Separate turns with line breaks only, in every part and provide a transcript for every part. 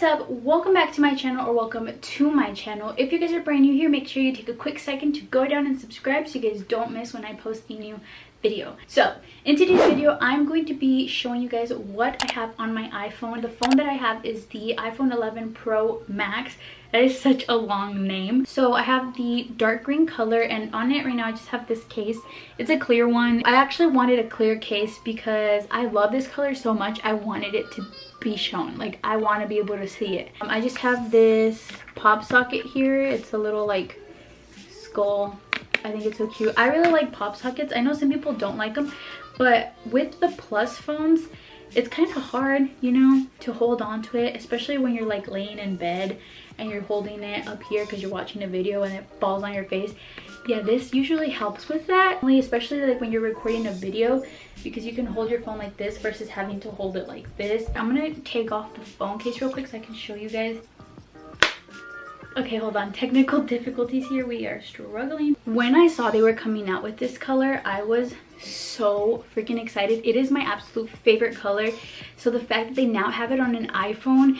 What's up? Welcome back to my channel, or welcome to my channel. If you guys are brand new here, make sure you take a quick second to go down and subscribe so you guys don't miss when I post a new video. So in today's video, I'm going to be showing you guys what I have on my iPhone. The phone that I have is the iPhone 11 Pro Max. That is such a long name. So I have the dark green color, and on it right now I just have this case. It's a clear one. I actually wanted a clear case because I love this color so much. I wanted it to be shown, like I want to be able to see it. I just have this pop socket here. It's a little like skull. I think it's so cute. I really like pop sockets. I know some people don't like them, but with the Plus phones, it's kind of hard, you know, to hold on to it, especially when you're like laying in bed and you're holding it up here because you're watching a video and it falls on your face. Yeah, this usually helps with that, especially like when you're recording a video, because you can hold your phone like this versus having to hold it like this. I'm gonna take off the phone case real quick so I can show you guys. Okay, hold on, technical difficulties here. We are struggling. When I saw they were coming out with this color, I was so freaking excited. It is my absolute favorite color. So the fact that they now have it on an iPhone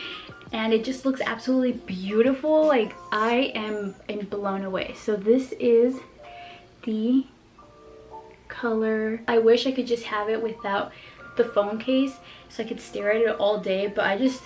and it just looks absolutely beautiful, like I am blown away. So this is the color. I wish I could just have it without the phone case so I could stare at it all day, but I just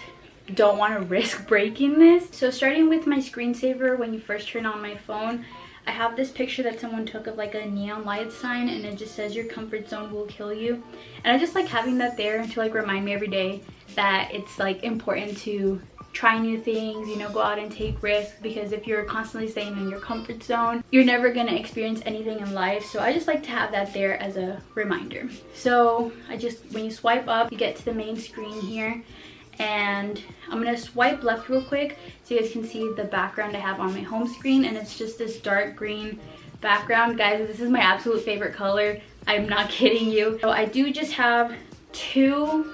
don't want to risk breaking this. So starting with my screensaver, when you first turn on my phone, I have this picture that someone took of like a neon light sign, and it just says your comfort zone will kill you. And I just like having that there to like remind me every day that it's like important to try new things, you know, go out and take risks, because if you're constantly staying in your comfort zone, you're never going to experience anything in life. So I just like to have that there as a reminder. So when you swipe up, you get to the main screen here, and I'm gonna swipe left real quick so you guys can see the background I have on my home screen, and it's just this dark green background. Guys, this is my absolute favorite color. I'm not kidding you. So I do just have two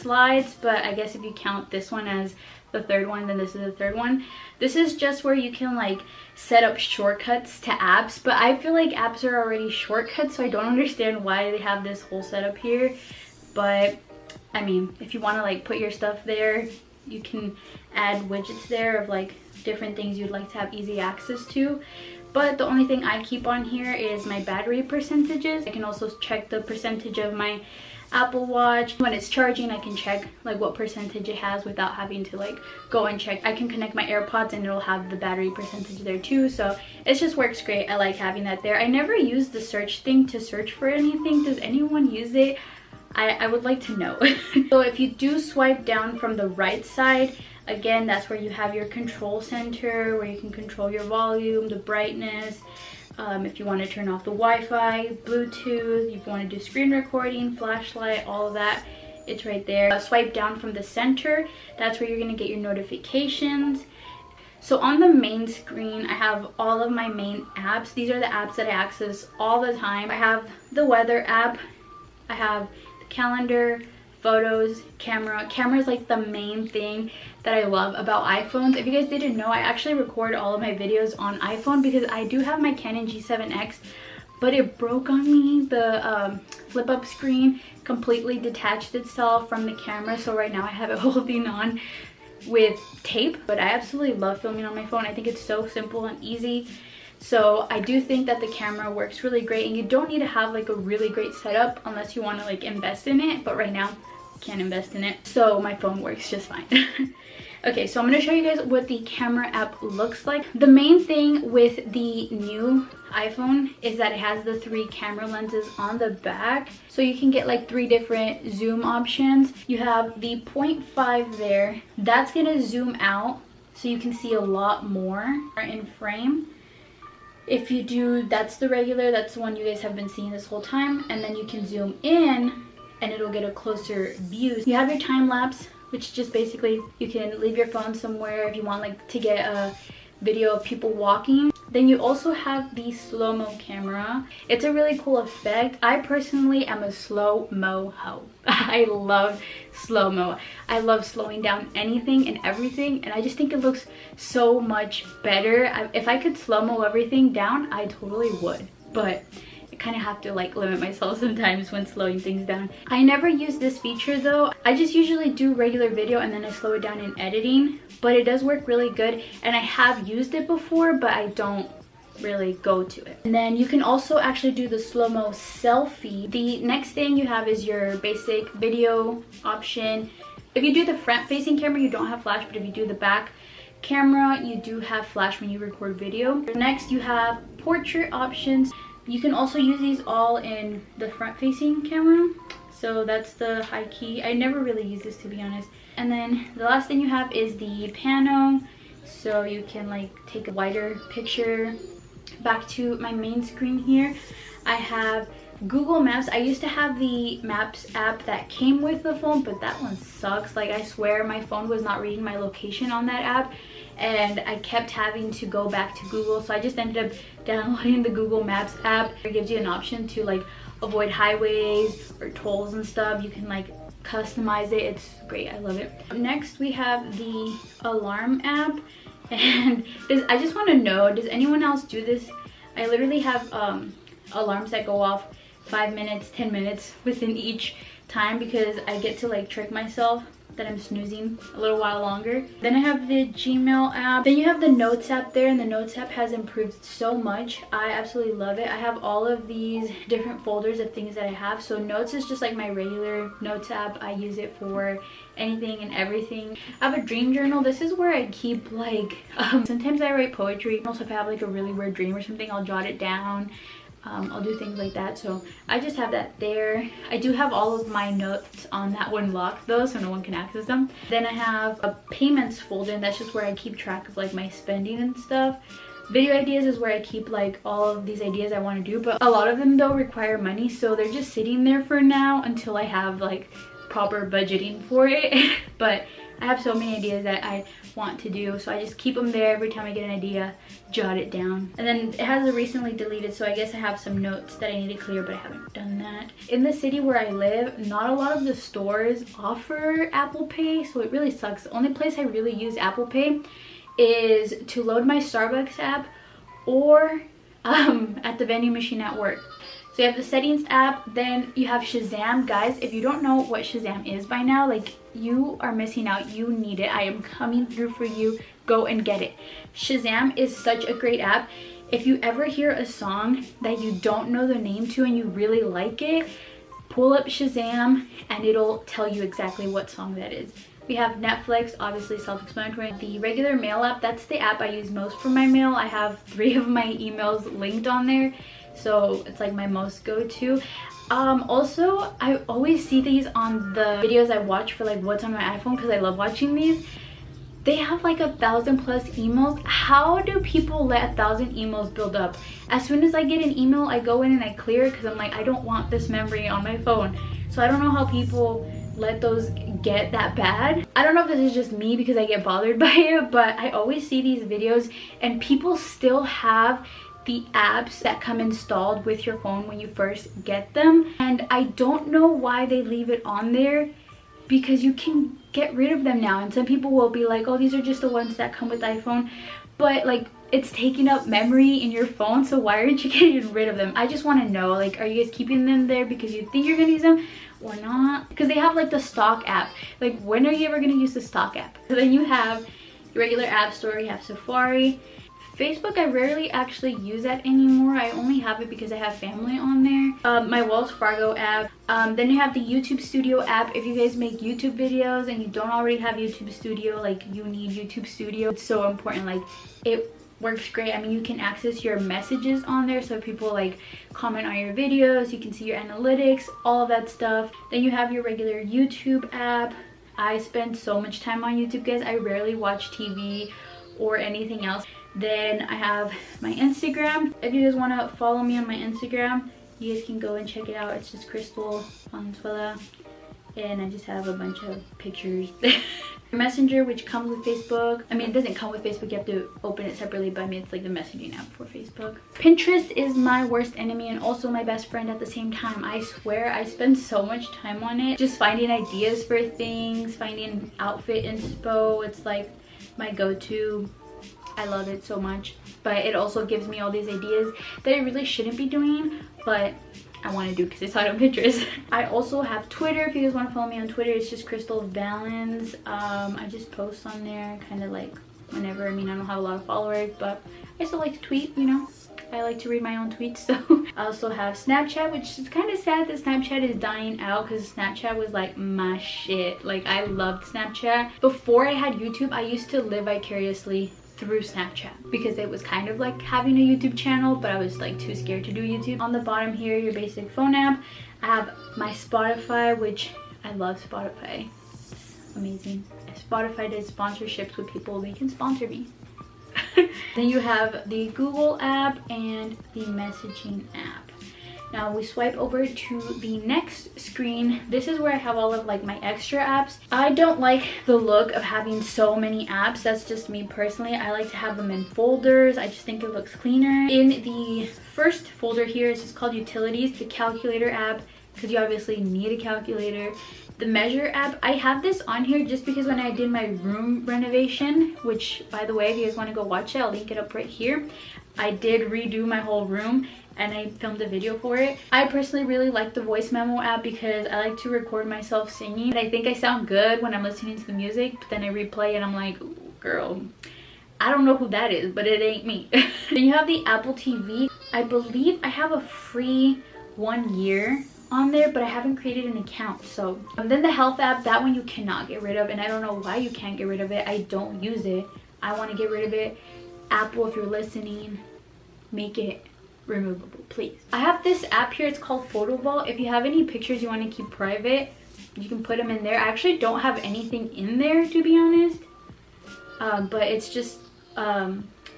slides, but I guess if you count this one as the third one, then this is the third one. This is just where you can like set up shortcuts to apps, but I feel like apps are already shortcuts, so I don't understand why they have this whole setup here. But I mean, if you want to like put your stuff there, you can add widgets there of like different things you'd like to have easy access to. But the only thing I keep on here is my battery percentages. I can also check the percentage of my Apple Watch. When it's charging, I can check like what percentage it has without having to like go and check. I can connect my AirPods and it'll have the battery percentage there too. So it just works great. I like having that there. I never use the search thing to search for anything. Does anyone use it? I would like to know. So if you do swipe down from the right side, again, that's where you have your control center, where you can control your volume, the brightness, if you want to turn off the Wi-Fi, Bluetooth, if you want to do screen recording, flashlight, all of that, it's right there. Swipe down from the center, that's where you're going to get your notifications. So on the main screen, I have all of my main apps. These are the apps that I access all the time. I have the weather app, I have calendar, photos, camera. Camera is like the main thing that I love about iPhones. If you guys didn't know, I actually record all of my videos on iPhone because I do have my Canon G7X, but it broke on me. The flip up screen completely detached itself from the camera, so right now I have it holding on with tape. But I absolutely love filming on my phone. I think it's so simple and easy. So I do think that the camera works really great, and you don't need to have like a really great setup unless you want to like invest in it, but right now I can't invest in it, so my phone works just fine. Okay, so I'm going to show you guys what the camera app looks like. The main thing with the new iPhone is that it has the 3 camera lenses on the back, so you can get like 3 different zoom options. You have the 0.5 there, that's going to zoom out so you can see a lot more in frame. If you do, that's the regular, that's the one you guys have been seeing this whole time, and then you can zoom in and it'll get a closer view. You have your time lapse, which just basically you can leave your phone somewhere if you want like to get a video of people walking. Then you also have the slow-mo camera. It's a really cool effect. I personally am a slow-mo hoe. I love slow-mo. I love slowing down anything and everything, and I just think it looks so much better. If I could slow-mo everything down, I totally would. But kind of have to like limit myself sometimes when slowing things down. I never use this feature though. I just usually do regular video and then I slow it down in editing, but it does work really good and I have used it before, but I don't really go to it. And then you can also actually do the slow-mo selfie. The next thing you have is your basic video option. If you do the front facing camera, you don't have flash, but if you do the back camera, you do have flash when you record video. Next, you have portrait options. You can also use these all in the front facing camera. So that's the high key. I never really use this, to be honest. And then the last thing you have is the pano. So you can like take a wider picture. Back to my main screen here, I have Google Maps. I used to have the Maps app that came with the phone, but that one sucks. Like, I swear my phone was not reading my location on that app and I kept having to go back to Google, so I just ended up downloading the Google Maps app. It gives you an option to like avoid highways or tolls and stuff. You can like customize it. It's great. I love it. Next, we have the alarm app. And I just want to know, does anyone else do this? I literally have alarms that go off 5 minutes, 10 minutes within each time because I get to like trick myself that I'm snoozing a little while longer. Then I have the Gmail app. Then you have the Notes app there, and the Notes app has improved so much. I absolutely love it. I have all of these different folders of things that I have. So Notes is just like my regular Notes app. I use it for anything and everything. I have a dream journal. This is where I keep like sometimes I write poetry. Also, if I have like a really weird dream or something, I'll jot it down. I'll do things like that, so I just have that there. I do have all of my notes on that one locked though, so no one can access them. Then I have a payments folder, and that's just where I keep track of like my spending and stuff. Video ideas is where I keep like all of these ideas I want to do, but a lot of them though require money, so they're just sitting there for now until I have like proper budgeting for it. But I have so many ideas that I want to do, so I just keep them there. Every time I get an idea, jot it down. And then it has a recently deleted, so I guess I have some notes that I need to clear, but I haven't done that. In the city where I live, not a lot of the stores offer Apple Pay, so it really sucks. The only place I really use Apple Pay is to load my Starbucks app or at the vending machine at work. So you have the settings app, then you have Shazam. Guys, if you don't know what Shazam is by now, like, you are missing out. You need it. I am coming through for you. Go and get it. Shazam is such a great app. If you ever hear a song that you don't know the name to and you really like it, pull up Shazam and it'll tell you exactly what song that is. We have Netflix, obviously self-explanatory. The regular mail app, that's the app I use most for my mail. I have 3 of my emails linked on there, so it's like my most go-to. Also, I always see these on the videos I watch for like what's on my iPhone, because I love watching these. They have like 1,000+ emails. How do people let 1,000 emails build up? As soon as I get an email, I go in and I clear it, because I'm like, I don't want this memory on my phone. So I don't know how people let those get that bad. I don't know if this is just me because I get bothered by it, but I always see these videos and people still have the apps that come installed with your phone when you first get them, and I don't know why they leave it on there, because you can get rid of them now. And some people will be like, oh, these are just the ones that come with iPhone, but like, it's taking up memory in your phone, so why aren't you getting rid of them? I just want to know, like, are you guys keeping them there because you think you're gonna use them or not? Because they have like the stock app. Like, when are you ever gonna use the stock app? So then you have your regular app store, you have Safari. Facebook, I rarely actually use that anymore. I only have it because I have family on there. My Wells Fargo app. Then you have the YouTube Studio app. If you guys make YouTube videos and you don't already have YouTube Studio, like, you need YouTube Studio. It's so important. Like, it works great. I mean, you can access your messages on there, so people like comment on your videos, you can see your analytics, all of that stuff. Then you have your regular YouTube app. I spend so much time on YouTube, guys. I rarely watch TV or anything else. Then I have my Instagram. If you guys want to follow me on my Instagram, you guys can go and check it out. It's just Crystal Valenzuela, and I just have a bunch of pictures. Messenger, which comes with Facebook. I mean, it doesn't come with Facebook, you have to open it separately, but I mean, it's like the messaging app for Facebook. Pinterest is my worst enemy and also my best friend at the same time. I swear, I spend so much time on it, just finding ideas for things, finding outfit inspo. It's like my go-to I love it so much, but it also gives me all these ideas that I really shouldn't be doing, but I want to do because I saw it on Pinterest. I also have Twitter. If you guys want to follow me on Twitter, it's just Crystal Balance. I just post on there kind of like whenever. I mean, I don't have a lot of followers, but I still like to tweet, you know. I like to read my own tweets. So I also have Snapchat, which is kind of sad that Snapchat is dying out because Snapchat was like my shit. Like, I loved Snapchat. Before I had YouTube, I used to live vicariously through Snapchat because it was kind of like having a YouTube channel, but I was like too scared to do YouTube. On the bottom here, your basic phone app. I have my Spotify, which I love Spotify. It's amazing. If Spotify does sponsorships with people, they can sponsor me. Then you have the Google app and the messaging app. Now we swipe over to the next screen. This is where I have all of like my extra apps. I don't like the look of having so many apps. That's just me personally. I like to have them in folders. I just think it looks cleaner. In the first folder here, it's just called Utilities, the calculator app, because you obviously need a calculator. The measure app, I have this on here just because when I did my room renovation, which by the way, if you guys want to go watch it, I'll link it up right here. I did redo my whole room and I filmed a video for it. I personally really like the voice memo app because I like to record myself singing. And I think I sound good when I'm listening to the music, but then I replay and I'm like, girl, I don't know who that is, but it ain't me. Then you have the Apple TV. I believe I have a free 1 year on there, but I haven't created an account. So then the health app, that one you cannot get rid of, and I don't know why you can't get rid of it. I don't use it. I want to get rid of it. Apple, if you're listening, make it removable, please. I have this app here. It's called Photo Vault. If you have any pictures you want to keep private, you can put them in there. I actually don't have anything in there, to be honest, but it's just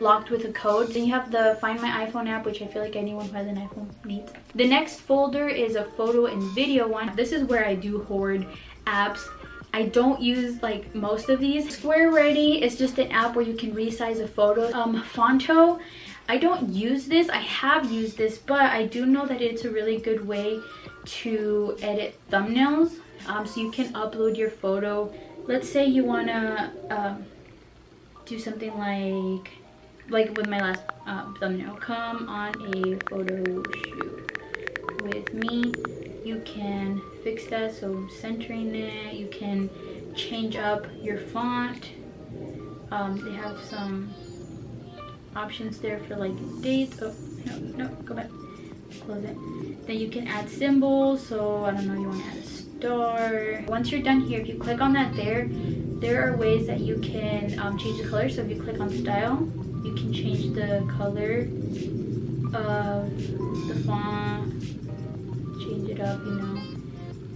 locked with a code. Then you have the Find My iPhone app, which I feel like anyone who has an iPhone needs. The next folder is a photo and video one. This is where I do hoard apps. I don't use like most of these. Square Ready is just an app where you can resize a photo. Fonto, I don't use this. I have used this, but I do know that it's a really good way to edit thumbnails. So you can upload your photo. Let's say you wanna do something like with my last thumbnail, come on a photo shoot with me. You can fix that, so centering it. You can change up your font. They have some options there for like dates. Oh no, go back, close it. Then you can add symbols, so I don't know, you want to add a star. Once you're done here, if you click on that, there are ways that you can change the color. So if you click on style, you can change the color of the font, change it up, you know,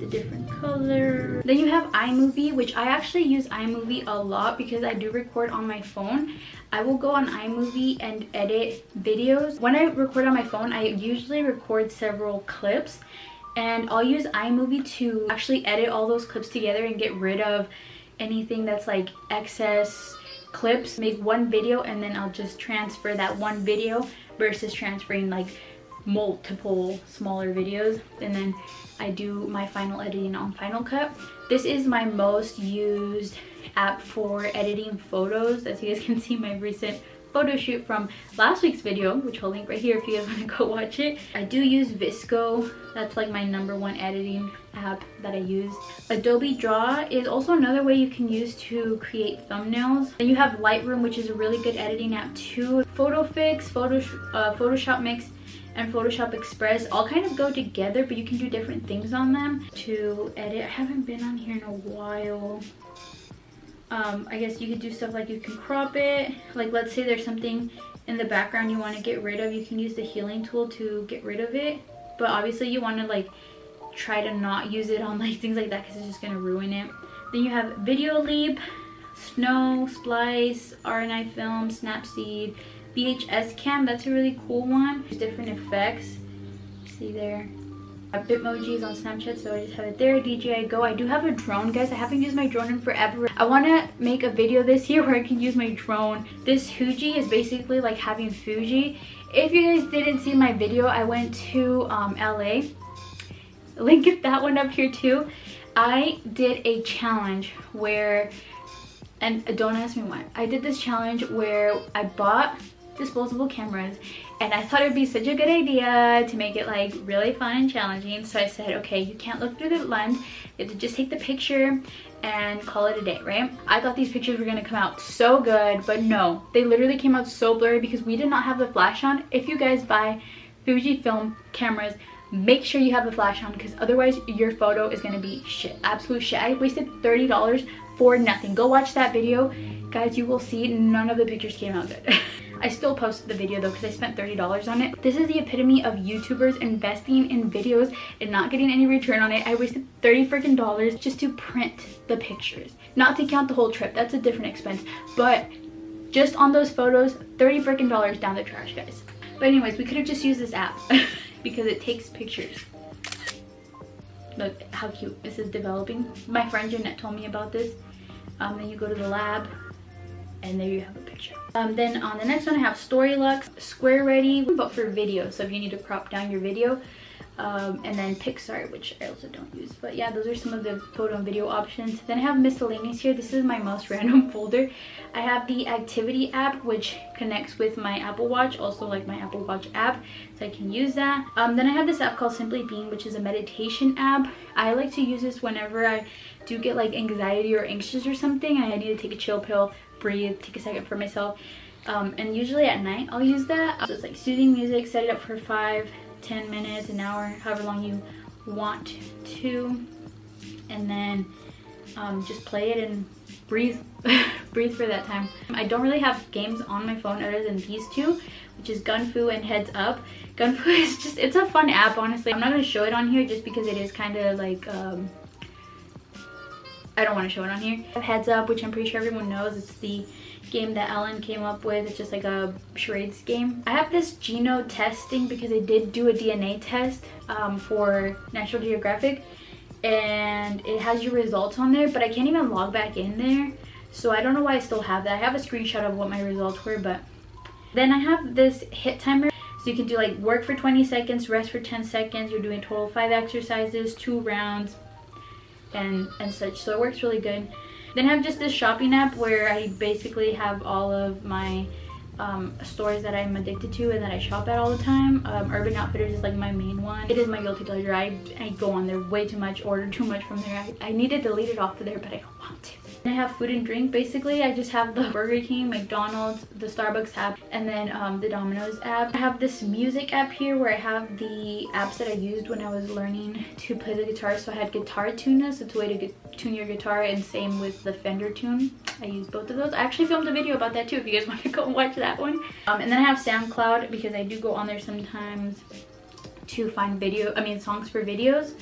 the different color. Then you have iMovie, which I actually use iMovie a lot because I do record on my phone. I will go on iMovie and edit videos. When I record on my phone, I usually record several clips, and I'll use iMovie to actually edit all those clips together and get rid of anything that's like excess clips. Make one video and then I'll just transfer that one video versus transferring like multiple smaller videos, and then I do my final editing on Final Cut. This is my most used app for editing photos. As you guys can see, my recent photo shoot from last week's video, which I'll link right here if you guys want to go watch it. I do use Visco. That's like my #1 editing app that I use. Adobe Draw is also another way you can use to create thumbnails. And you have Lightroom, which is a really good editing app too. PhotoFix, Photoshop Mix, and Photoshop Express all kind of go together, but you can do different things on them to edit. I haven't been on here in a while. I guess you could do stuff like you can crop it. Like let's say there's something in the background you want to get rid of, you can use the healing tool to get rid of it. But obviously you want to like try to not use it on like things like that because it's just going to ruin it. Then you have Video Leap, Snow, Splice, RNI Film, Snapseed, VHS Cam. That's a really cool one. There's different effects. See there. Bitmojis on Snapchat, so I just have it there. DJI Go. I do have a drone, guys. I haven't used my drone in forever. I want to make a video this year where I can use my drone. This Fuji is basically like having Fuji. If you guys didn't see my video, I went to LA. Link that one up here too. I did a challenge where And don't ask me why. I did this challenge where I bought disposable cameras and I thought it would be such a good idea to make it like really fun and challenging. So I said, okay, you can't look through the lens, you have to just take the picture and call it a day, right? I thought these pictures were gonna come out so good, but no, they literally came out so blurry because we did not have the flash on. If you guys buy Fujifilm cameras, make sure you have the flash on, because otherwise your photo is gonna be shit, absolute shit. I wasted $30 for nothing. Go watch that video, guys. You will see none of the pictures came out good. I still posted the video though because I spent $30 on it. This is the epitome of YouTubers investing in videos and not getting any return on it. I wasted $30 freaking just to print the pictures. Not to count the whole trip, that's a different expense, but just on those photos, $30 freaking down the trash, guys. But anyways, we could have just used this app because it takes pictures. Look how cute this is developing. My friend Jeanette told me about this. Then you go to the lab and there you have a picture. Then on the next one I have Storylux, Square Ready, but for video, so if you need to crop down your video. And then Pixar, which I also don't use. But yeah, those are some of the photo and video options. Then I have miscellaneous here. This is my most random folder. I have the activity app, which connects with my Apple Watch, also like my Apple Watch app, so I can use that. Then I have this app called Simply Being, which is a meditation app. I like to use this whenever I do get like anxiety or anxious or something and I need to take a chill pill, breathe, take a second for myself. And usually at night I'll use that. So it's like soothing music, set it up for 5-10 minutes, an hour, however long you want to, and then just play it and breathe breathe for that time. I don't really have games on my phone other than these two, which is Gunfu and Heads Up. Gunfu is just, it's a fun app, honestly. I'm not going to show it on here just because it is kind of like I don't want to show it on here. Heads Up, which I'm pretty sure everyone knows, it's the game that Ellen came up with. It's just like a charades game. I have this Geno testing because I did do a DNA test for National Geographic, and it has your results on there, but I can't even log back in there, so I don't know why I still have that. I have a screenshot of what my results were. But then I have this hit timer, so you can do like work for 20 seconds, rest for 10 seconds. You're doing a total of 5 exercises, 2 rounds, and such, so it works really good. Then I have just this shopping app where I basically have all of my stores that I'm addicted to and that I shop at all the time. Urban Outfitters is like my main one. It is my guilty pleasure. I go on there way too much, order too much from there. I need to delete it off of there, but I don't want to. And I have food and drink. Basically, I just have the Burger King, McDonald's, the Starbucks app, and then the Domino's app. I have this music app here where I have the apps that I used when I was learning to play the guitar. So I had Guitar Tuna, so it's a way to tune your guitar, and same with the Fender Tune. I use both of those. I actually filmed a video about that too if you guys want to go watch that one. And then I have SoundCloud because I do go on there sometimes to find songs for videos.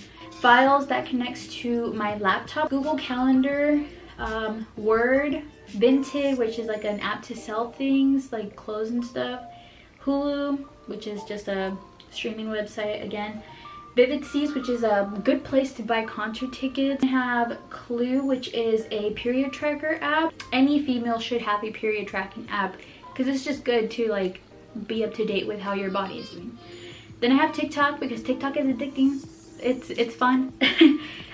Files, that connects to my laptop. Google Calendar, Word, Vinted, which is like an app to sell things like clothes and stuff. Hulu, which is just a streaming website again. Vivid Seats, which is a good place to buy concert tickets. I have Clue, which is a period tracker app. Any female should have a period tracking app because it's just good to like be up to date with how your body is doing. Then I have TikTok because TikTok is addicting. It's fun.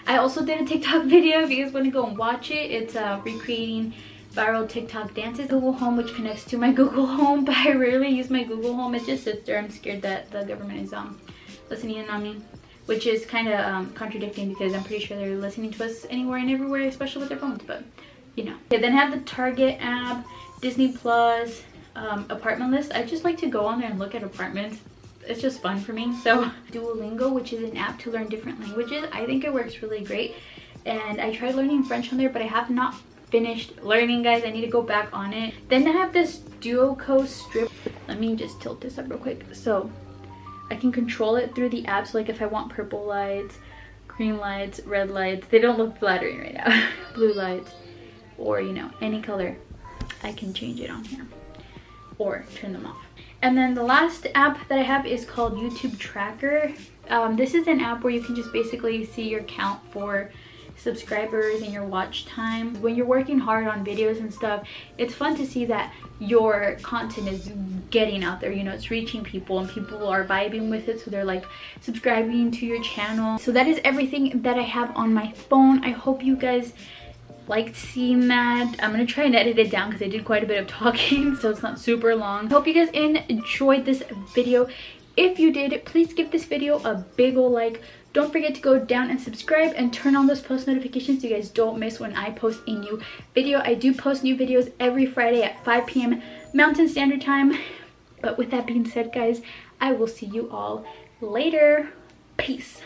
I also did a TikTok video if you guys want to go and watch it. It's recreating viral TikTok dances. Google Home, which connects to my Google Home, but I rarely use my Google Home. It just sits there. I'm scared that the government is listening in on me, which is kind of contradicting because I'm pretty sure they're listening to us anywhere and everywhere, especially with their phones, but you know. Okay, then I have the Target app, Disney Plus, apartment list. I just like to go on there and look at apartments. It's just fun for me. So Duolingo, which is an app to learn different languages. I think it works really great, and I tried learning French on there, but I have not finished learning, guys. I need to go back on it. Then I have this Duoco strip. Let me just tilt this up real quick so I can control it through the app. So like if I want purple lights, green lights, red lights, they don't look flattering right now, blue lights, or you know, any color, I can change it on here or turn them off. And then the last app that I have is called YouTube Tracker. This is an app where you can just basically see your count for subscribers and your watch time. When you're working hard on videos and stuff, it's fun to see that your content is getting out there, you know, it's reaching people and people are vibing with it, so they're like subscribing to your channel. So that is everything that I have on my phone. I hope you guys liked seeing that. I'm gonna try and edit it down because I did quite a bit of talking, so it's not super long. Hope you guys enjoyed this video. If you did, please give this video a big ol' like. Don't forget to go down and subscribe and turn on those post notifications so you guys don't miss when I post a new video. I do post new videos every Friday at 5 p.m. Mountain Standard Time. But with that being said, guys, I will see you all later. Peace.